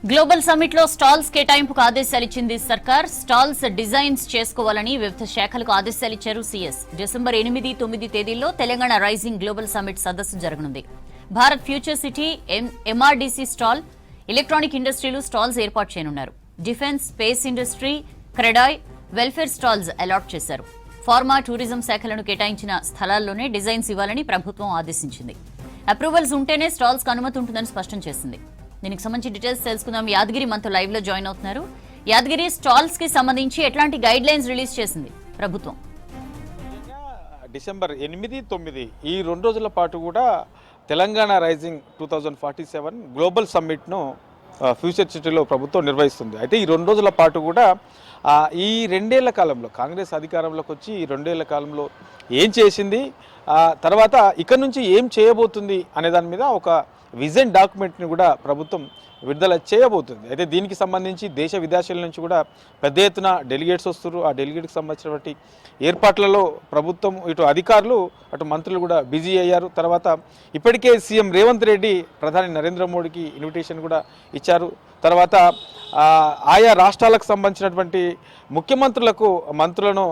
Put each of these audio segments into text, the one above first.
Global summit లో stalls కేటాయింపుకు ఆదేశాలు ఇచ్చింది సర్కార్. స్టాల్స్ డిజైన్స్ చేసుకోవాలని వివిధ శాఖలకు ఆదేశాలు ఇచ్చారు సీఎస్. డిసెంబర్ 8, 9 తేదీల్లో తెలంగాణ రైజింగ్ గ్లోబల్ సమ్మిట్ సదస్సు జరగనుంది. Bharat Future City, MRDC stall, electronic ఇండస్ట్రీలు స్టాల్స్ ఏర్పాటు చేయనున్నారు. Defence, space industry, CREDAI, welfare stalls allot చేశారు. ఫార్మా, టూరిజం శాఖలను కేటాయించిన స్థలాల్లోనే డిజైన్స్ ఇవ్వాలని ప్రభుత్వం ఆదేశించింది. అప్రూవల్స్ ఉంటేనే స్టాల్స్ కు అనుమతి ఉంటుందని స్పష్టం చేసింది. దీనికి సంబంధించి డీటెయిల్స్ తెలుసుకుందాం. యాదగిరి మనతో లైవ్ లో జాయిన్ అవుతున్నారు. యాదగిరి, స్టాల్స్ కి సంబంధించి ఎట్లాంటి గైడ్ లైన్స్ రిలీజ్ చేసింది ప్రభుత్వం? డిసెంబర్ 8, 9 ఈ 2 రోజుల పాటు కూడా తెలంగాణ రైజింగ్ 2047 గ్లోబల్ సమ్మిట్ను ఫ్యూచర్ సిటీలో ప్రభుత్వం నిర్వహిస్తుంది. అయితే ఈ 2 రోజుల పాటు కూడా ఈ 2 ఏళ్ల కాలంలో కాంగ్రెస్ అధికారంలోకి వచ్చి ఈ 2 ఏళ్ల కాలంలో ఏం చేసింది, తర్వాత ఇక్కడ నుంచి ఏం చేయబోతుంది అనే దాని మీద ఒక విజన్ డాక్యుమెంట్ని కూడా ప్రభుత్వం విడుదల చేయబోతుంది. అయితే దీనికి సంబంధించి దేశ విదేశాల నుంచి కూడా పెద్ద ఎత్తున డెలిగేట్స్ వస్తారు. ఆ డెలిగేట్కి సంబంధించినటువంటి ఏర్పాట్లలో ప్రభుత్వం ఇటు అధికారులు అటు మంత్రులు కూడా బిజీ అయ్యారు. తర్వాత ఇప్పటికే సీఎం రేవంత్ రెడ్డి ప్రధాని నరేంద్ర మోడీకి ఇన్విటేషన్ కూడా ఇచ్చారు. తర్వాత ఆయా రాష్ట్రాలకు సంబంధించినటువంటి ముఖ్యమంత్రులకు మంత్రులను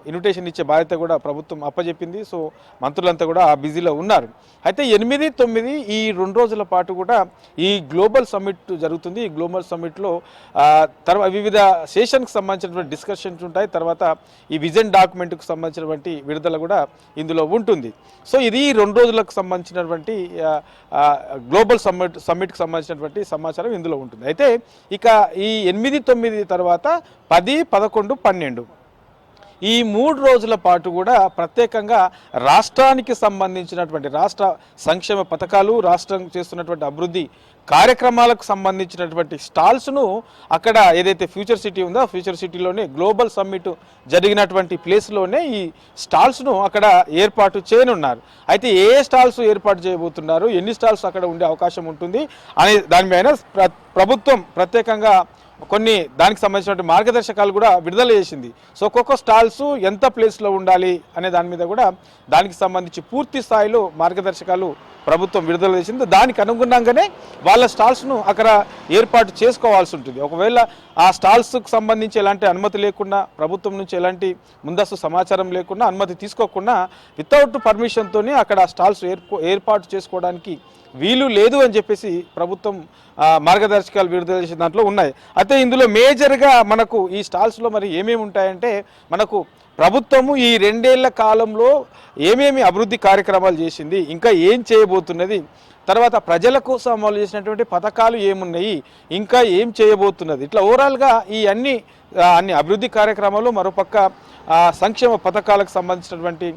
ఇన్విటేషన్ ఇచ్చే బాధ్యత కూడా ప్రభుత్వం అప్పచెప్పింది. సో మంత్రులంతా కూడా ఆ బిజీలో ఉన్నారు. అయితే 8, 9 ఈ 2 రోజుల పాటు కూడా ఈ గ్లోబల్ సమ్మిట్ జరుగుతుంది. ఈ గ్లోబల్ సమ్మిట్లో తర్వాత వివిధ సెషన్కి సంబంధించినటువంటి డిస్కషన్స్ ఉంటాయి. తర్వాత ఈ విజన్ డాక్యుమెంట్కు సంబంధించినటువంటి విడుదల కూడా ఇందులో ఉంటుంది. సో ఇది 2 రోజులకు సంబంధించినటువంటి గ్లోబల్ సమ్మిట్కి సంబంధించినటువంటి సమాచారం ఇందులో ఉంటుంది. అయితే ఇక ఈ 8, 9 తర్వాత 10, 11, 12 ఈ 3 రోజుల పాటు కూడా ప్రత్యేకంగా రాష్ట్రానికి సంబంధించినటువంటి రాష్ట్ర సంక్షేమ పథకాలు, రాష్ట్రం చేస్తున్నటువంటి అభివృద్ధి కార్యక్రమాలకు సంబంధించినటువంటి స్టాల్స్ను అక్కడ ఏదైతే ఫ్యూచర్ సిటీ ఉందో ఆ ఫ్యూచర్ సిటీలోనే గ్లోబల్ సమ్మిట్ జరిగినటువంటి ప్లేస్లోనే ఈ స్టాల్స్ను అక్కడ ఏర్పాటు చేయనున్నారు. అయితే ఏ స్టాల్స్ ఏర్పాటు చేయబోతున్నారు, ఎన్ని స్టాల్స్ అక్కడ ఉండే అవకాశం ఉంటుంది అనే దానిపైన ప్రభుత్వం ప్రత్యేకంగా కొన్ని దానికి సంబంధించిన మార్గదర్శకాలు కూడా విడుదల చేసింది. సో ఒక్కొక్క స్టాల్స్ ఎంత ప్లేస్లో ఉండాలి అనే దాని మీద కూడా దానికి సంబంధించి పూర్తి స్థాయిలో మార్గదర్శకాలు ప్రభుత్వం విడుదల చేసింది. దానికి అనుగుణంగానే వాళ్ళ స్టాల్స్ను అక్కడ ఏర్పాటు చేసుకోవాల్సి ఉంటుంది. ఒకవేళ ఆ స్టాల్స్కు సంబంధించి ఎలాంటి అనుమతి లేకుండా, ప్రభుత్వం నుంచి ఎలాంటి ముందస్తు సమాచారం లేకుండా, అనుమతి తీసుకోకుండా వితౌట్ పర్మిషన్తోనే అక్కడ స్టాల్స్ ఏర్పాటు చేసుకోవడానికి వీలు లేదు అని చెప్పేసి ప్రభుత్వం మార్గదర్శకాలు విడుదల చేసిన దాంట్లో ఉన్నాయి. అయితే ఇందులో మేజర్గా మనకు ఈ స్టాల్స్లో మరి ఏమేమి ఉంటాయంటే, మనకు ప్రభుత్వము ఈ 2 ఏళ్ల కాలంలో ఏమేమి అభివృద్ధి కార్యక్రమాలు చేసింది, ఇంకా ఏం చేయబోతున్నది, తర్వాత ప్రజల కోసం అమలు చేసినటువంటి పథకాలు ఏమున్నాయి, ఇంకా ఏం చేయబోతున్నది, ఇట్లా ఓవరాల్గా ఈ అన్ని అభివృద్ధి కార్యక్రమాలు, మరోపక్క సంక్షేమ పథకాలకు సంబంధించినటువంటి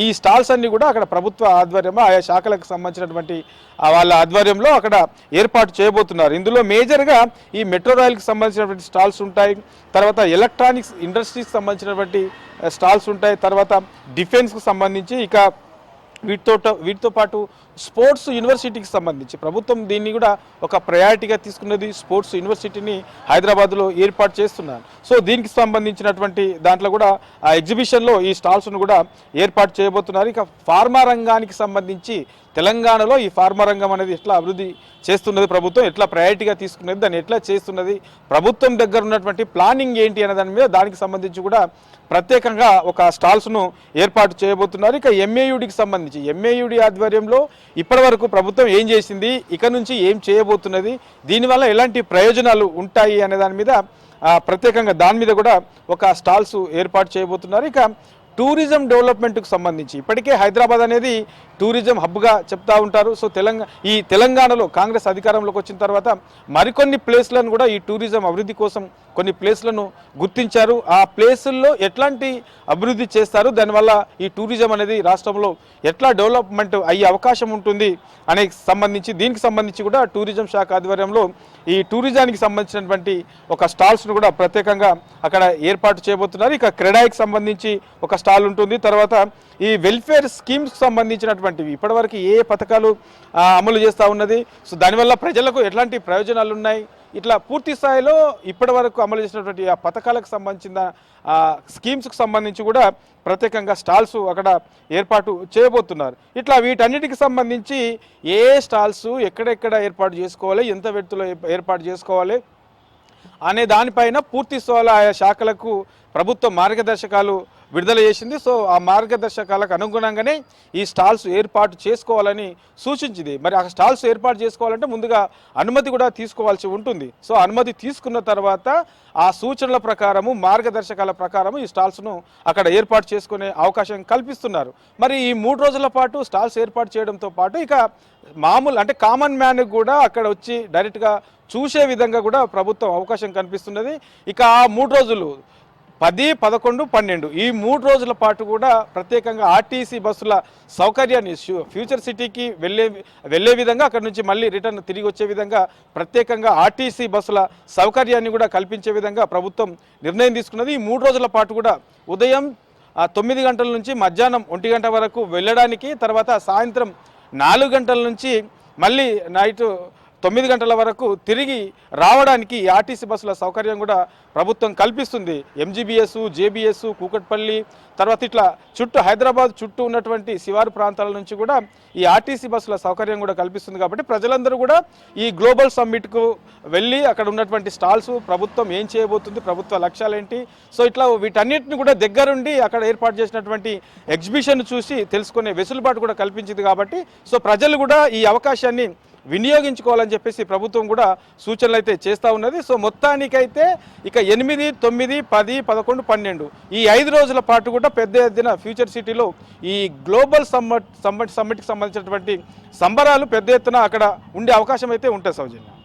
ఈ స్టాల్స్ అన్ని కూడా అక్కడ ప్రభుత్వ ఆధ్వర్యంలో ఆయా శాఖలకు సంబంధించినటువంటి వాళ్ళ ఆధ్వర్యంలో అక్కడ ఏర్పాటు చేయబోతున్నారు. ఇందులో మేజర్గా ఈ మెట్రో రైల్కి సంబంధించినటువంటి స్టాల్స్ ఉంటాయి, తర్వాత ఎలక్ట్రానిక్స్ ఇండస్ట్రీకి సంబంధించినటువంటి స్టాల్స్ ఉంటాయి, తర్వాత డిఫెన్స్కి సంబంధించి, ఇక వీటితో పాటు స్పోర్ట్స్ యూనివర్సిటీకి సంబంధించి ప్రభుత్వం దీన్ని కూడా ఒక ప్రయారిటీగా తీసుకున్నది. స్పోర్ట్స్ యూనివర్సిటీని హైదరాబాద్లో ఏర్పాటు చేస్తున్నారు. సో దీనికి సంబంధించినటువంటి దాంట్లో కూడా ఆ ఎగ్జిబిషన్లో ఈ స్టాల్స్ను కూడా ఏర్పాటు చేయబోతున్నారు. ఇక ఫార్మా రంగానికి సంబంధించి తెలంగాణలో ఈ ఫార్మా రంగం అనేది ఎట్లా అభివృద్ధి చేస్తున్నది, ప్రభుత్వం ఎట్లా ప్రయారిటీగా తీసుకున్నది, దాన్ని ఎట్లా చేస్తున్నది, ప్రభుత్వం దగ్గర ఉన్నటువంటి ప్లానింగ్ ఏంటి అనే దాని మీద దానికి సంబంధించి కూడా ప్రత్యేకంగా ఒక స్టాల్స్ను ఏర్పాటు చేయబోతున్నారు. ఇక ఎంఏయుడికి సంబంధించి ఎంఏయుడి ఆధ్వర్యంలో ఇప్పటివరకు ప్రభుత్వం ఏం చేసింది, ఇక నుంచి ఏం చేయబోతున్నది, దీనివల్ల ఎలాంటి ప్రయోజనాలు ఉంటాయి అనే దాని మీద ప్రత్యేకంగా దాని మీద కూడా ఒక స్టాల్స్ ఏర్పాటు చేయబోతున్నారు. ఇక టూరిజం డెవలప్మెంట్కు సంబంధించి ఇప్పటికే హైదరాబాద్ అనేది టూరిజం హబ్గా చెప్తా ఉంటారు. సో తెలంగాణలో కాంగ్రెస్ అధికారంలోకి వచ్చిన తర్వాత మరికొన్ని ప్లేస్లను కూడా ఈ టూరిజం అభివృద్ధి కోసం కొన్ని ప్లేస్లను గుర్తించారు. ఆ ప్లేసుల్లో ఎట్లాంటి అభివృద్ధి చేస్తారు, దానివల్ల ఈ టూరిజం అనేది రాష్ట్రంలో ఎట్లా డెవలప్మెంట్ అయ్యే అవకాశం ఉంటుంది అనే సంబంధించి దీనికి సంబంధించి కూడా టూరిజం శాఖ ఆధ్వర్యంలో ఈ టూరిజానికి సంబంధించినటువంటి ఒక స్టాల్స్ను కూడా ప్రత్యేకంగా అక్కడ ఏర్పాటు చేయబోతున్నారు. ఇక క్రెడాయికి సంబంధించి ఒక స్టాల్ ఉంటుంది. తర్వాత ఈ వెల్ఫేర్ స్కీమ్స్ సంబంధించినటువంటివి ఇప్పటివరకు ఏ పథకాలు అమలు చేస్తూ ఉన్నది, సో దానివల్ల ప్రజలకు ఎట్లాంటి ప్రయోజనాలు ఉన్నాయి, ఇట్లా పూర్తి స్థాయిలో ఇప్పటి వరకు అమలు చేసినటువంటి ఆ పథకాలకు సంబంధించిన స్కీమ్స్కి సంబంధించి కూడా ప్రత్యేకంగా స్టాల్స్ అక్కడ ఏర్పాటు చేయబోతున్నారు. ఇట్లా వీటన్నిటికి సంబంధించి ఏ స్టాల్స్ ఎక్కడెక్కడ ఏర్పాటు చేసుకోవాలి, ఎంత వెట్టులో ఏర్పాటు చేసుకోవాలి అనే దానిపైన పూర్తి స్థాయిలో ఆయా శాఖలకు ప్రభుత్వం మార్గదర్శకాలు విడుదల చేసింది. సో ఆ మార్గదర్శకాలకు అనుగుణంగానే ఈ స్టాల్స్ ఏర్పాటు చేసుకోవాలని సూచించింది. మరి ఆ స్టాల్స్ ఏర్పాటు చేసుకోవాలంటే ముందుగా అనుమతి కూడా తీసుకోవాల్సి ఉంటుంది. సో అనుమతి తీసుకున్న తర్వాత ఆ సూచనల ప్రకారము మార్గదర్శకాల ప్రకారము ఈ స్టాల్స్ను అక్కడ ఏర్పాటు చేసుకునే అవకాశం కల్పిస్తున్నారు. మరి ఈ 3 రోజుల పాటు స్టాల్స్ ఏర్పాటు చేయడంతో పాటు ఇక మామూలు అంటే కామన్ మ్యాన్కి కూడా అక్కడ వచ్చి డైరెక్ట్గా చూసే విధంగా కూడా ప్రభుత్వం అవకాశం కనిపిస్తున్నది. ఇక ఆ 3 రోజులు 10, 11, 12 ఈ 3 రోజుల పాటు కూడా ప్రత్యేకంగా ఆర్టీసీ బస్సుల సౌకర్యాన్ని ఫ్యూచర్ సిటీకి వెళ్ళే విధంగా అక్కడ నుంచి మళ్ళీ రిటర్న్ తిరిగి వచ్చే విధంగా ప్రత్యేకంగా ఆర్టీసీ బస్సుల సౌకర్యాన్ని కూడా కల్పించే విధంగా ప్రభుత్వం నిర్ణయం తీసుకున్నది. ఈ 3 రోజుల పాటు కూడా ఉదయం 9 గంటల నుంచి మధ్యాహ్నం 1 గంట వరకు వెళ్ళడానికి, తర్వాత సాయంత్రం 4 గంటల నుంచి మళ్ళీ నైట్ 9 గంటల వరకు తిరిగి రావడానికి ఆర్టీసీ బస్సుల సౌకర్యం కూడా ప్రభుత్వం కల్పిస్తుంది. ఎంజీబీఎస్, జేబీఎస్, కూకట్పల్లి, తర్వాత ఇట్లా చుట్టూ హైదరాబాద్ చుట్టూ ఉన్నటువంటి శివారు ప్రాంతాల నుంచి కూడా ఈ ఆర్టీసీ బస్సుల సౌకర్యం కూడా కల్పిస్తుంది. కాబట్టి ప్రజలందరూ కూడా ఈ గ్లోబల్ సమ్మిట్కు వెళ్ళి అక్కడ ఉన్నటువంటి స్టాల్స్, ప్రభుత్వం ఏం చేయబోతుంది, ప్రభుత్వ లక్ష్యాలు ఏంటి, సో ఇట్లా వీటన్నిటిని కూడా దగ్గరుండి అక్కడ ఏర్పాటు చేసినటువంటి ఎగ్జిబిషన్ చూసి తెలుసుకునే వెసులుబాటు కూడా కల్పించింది. కాబట్టి సో ప్రజలు కూడా ఈ అవకాశాన్ని వినియోగించుకోవాలని చెప్పేసి ప్రభుత్వం కూడా సూచనలు అయితే చేస్తూ ఉన్నది. సో మొత్తానికైతే ఇక 8, 9, 10, 11, 12 ఈ 5 రోజుల పాటు కూడా పెద్ద ఎత్తున ఫ్యూచర్ సిటీలో ఈ గ్లోబల్ సమ్మిట్కి సంబంధించినటువంటి సంబరాలు పెద్ద ఎత్తున అక్కడ ఉండే అవకాశం అయితే ఉంటుంది సౌజన్య.